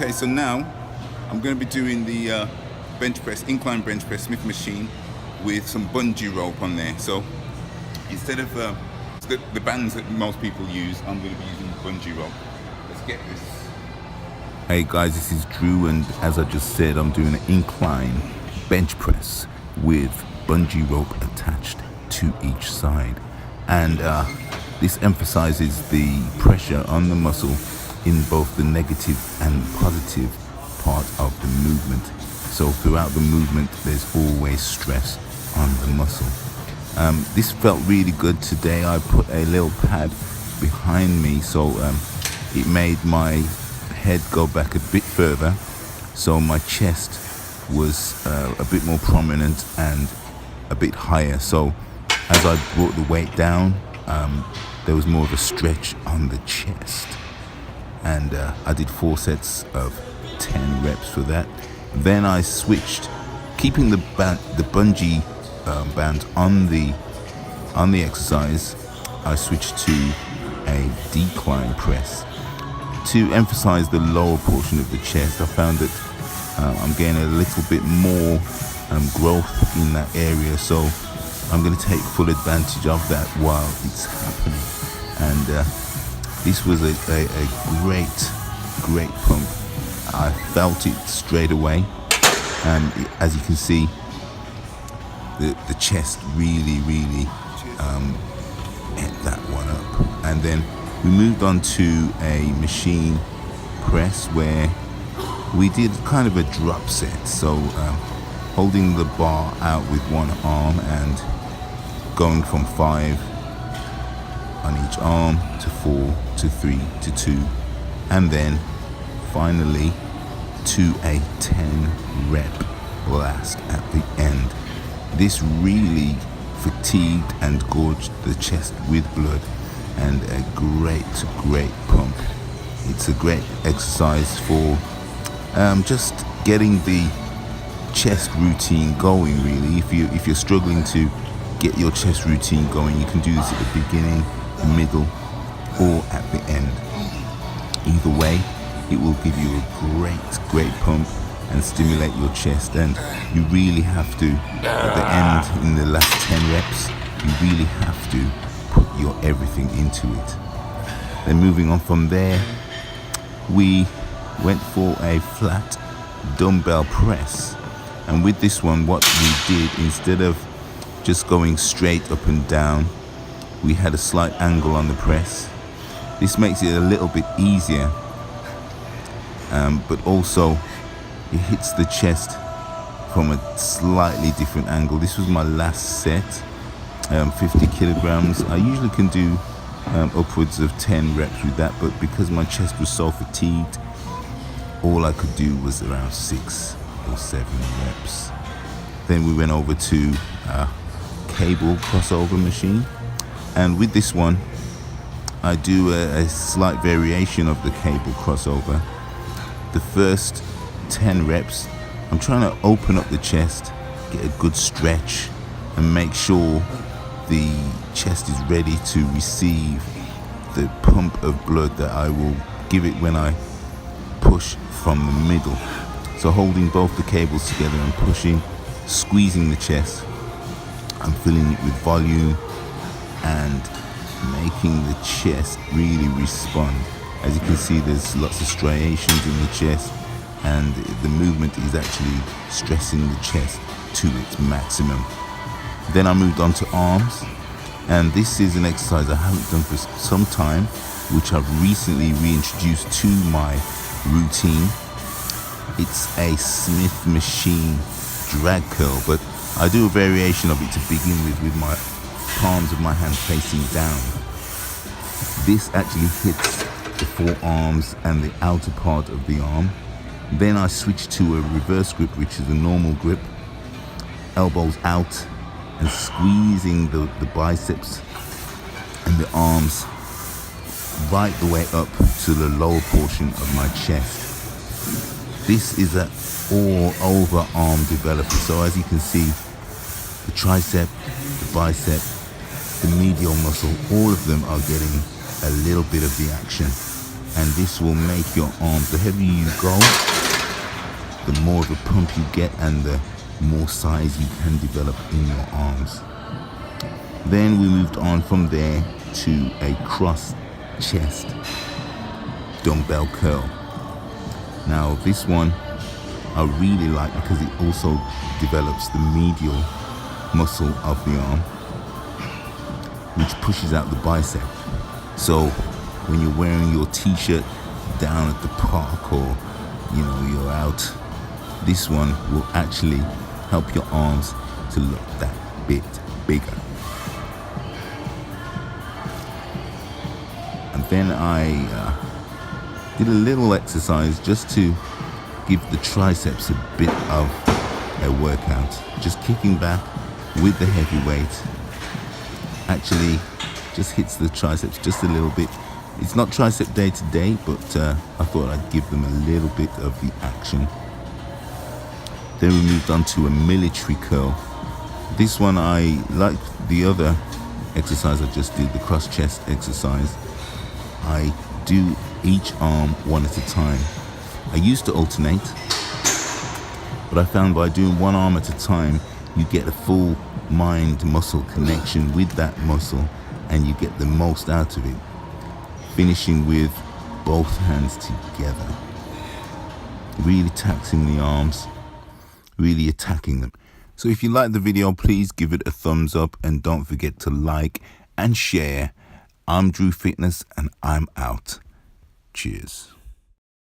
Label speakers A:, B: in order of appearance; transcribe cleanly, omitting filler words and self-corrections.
A: Okay, so now I'm going to be doing the bench press, incline bench press Smith machine with some bungee rope on there. So instead of the bands that most people use, I'm going to be using bungee rope. Let's get this.
B: Hey guys, this is Drew, and as I just said, I'm doing an incline bench press with bungee rope attached to each side. And this emphasizes the pressure on the muscle in both the negative and positive part of the movement. So throughout the movement, there's always stress on the muscle. This felt really good today. I put a little pad behind me, so it made my head go back a bit further, so my chest was a bit more prominent and a bit higher. So as I brought the weight down, there was more of a stretch on the chest, and I did 4 sets of 10 reps for that. Then I switched, keeping the bungee band on the exercise. I switched to a decline press to emphasize the lower portion of the chest. I found that I'm getting a little bit more growth in that area, so I'm going to take full advantage of that while it's happening. And this was a great pump. I felt it straight away, and as you can see, the chest really ate that one up. And then we moved on to a machine press where we did kind of a drop set. So holding the bar out with one arm and going from 5 on each arm to 4 to 3 to 2, and then finally to a 10 rep blast at the end. This really fatigued and gorged the chest with blood, and a great pump. It's a great exercise for just getting the chest routine going, really. If you're struggling to get your chest routine going, you can do this at the beginning, the middle, or at the end. Either way, it will give you a great pump and stimulate your chest. And you really have to, at the end, in the last 10 reps, you really have to put your everything into it. Then moving on from there, we went for a flat dumbbell press. And with this one, what we did, instead of just going straight up and down, we had a slight angle on the press. This makes it a little bit easier, but also it hits the chest from a slightly different angle. This was my last set, 50 kilograms. I usually can do upwards of 10 reps with that, but because my chest was so fatigued, all I could do was around 6 or 7 reps. Then we went over to a cable crossover machine, and with this one I do a slight variation of the cable crossover. The first 10 reps, I'm trying to open up the chest, get a good stretch, and make sure the chest is ready to receive the pump of blood that I will give it when I push from the middle. So holding both the cables together and pushing, squeezing the chest, I'm filling it with volume and making the chest really respond. As you can see, there's lots of striations in the chest, and the movement is actually stressing the chest to its maximum. Then I moved on to arms, and this is an exercise I haven't done for some time, which I've recently reintroduced to my routine. It's a Smith machine drag curl, but I do a variation of it to begin with my palms of my hands facing down. This actually hits the forearms and the outer part of the arm. Then I switch to a reverse grip, which is a normal grip, elbows out and squeezing the biceps and the arms right the way up to the lower portion of my chest. This is an all-over arm developer. So as you can see, the tricep, the bicep, the medial muscle, all of them are getting a little bit of the action. and this will make your arms, the heavier you go, the more of a pump you get and the more size you can develop in your arms. Then we moved on from there to a cross chest dumbbell curl. Now this one I really like because it also develops the medial muscle of the arm, which pushes out the bicep. So when you're wearing your t-shirt down at the park, or you know, you're out, this one will actually help your arms to look that bit bigger. And then I did a little exercise just to give the triceps a bit of a workout. Just kicking back with the heavy weight actually just hits the triceps just a little bit. It's not tricep day to day, but I thought I'd give them a little bit of the action. Then we moved on to a military curl. This one, I like the other exercise I just did, the cross chest exercise. I do each arm one at a time. I used to alternate, but I found by doing one arm at a time, you get a full mind muscle connection with that muscle and you get the most out of it. Finishing with both hands together, really taxing the arms, really attacking them. So if you like the video, please give it a thumbs up and don't forget to like and share. I'm Drew Fitness and I'm out. Cheers.